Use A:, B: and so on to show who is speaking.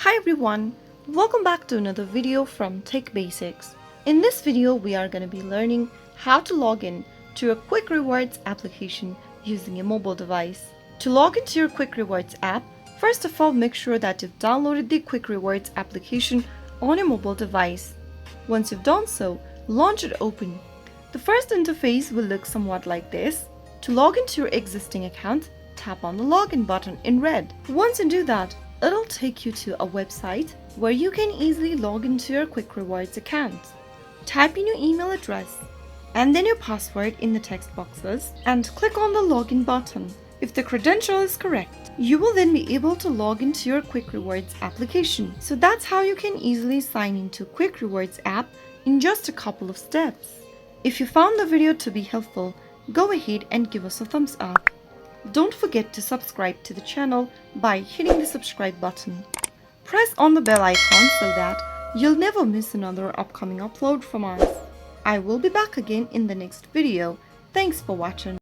A: Hi everyone, welcome back to another video from Tech Basics. In this video, we are going to be learning how to log in to your Kwik Rewards application using a mobile device. To log into your Kwik Rewards app, first of all, make sure that you've downloaded the Kwik Rewards application on a mobile device. Once you've done so, launch it open. The first interface will look somewhat like this. To log into your existing account, tap on the login button in red. Once you do that, it'll take you to a website where you can easily log into your Kwik Rewards account. Type in your email address and then your password in the text boxes and click on the login button. If the credential is correct, you will then be able to log into your Kwik Rewards application. So that's how you can easily sign into Kwik Rewards app in just a couple of steps. If you found the video to be helpful, go ahead and give us a thumbs up. Don't forget to subscribe to the channel by hitting the subscribe button. Press on the bell icon so that you'll never miss another upcoming upload from us. I will be back again in the next video. Thanks for watching.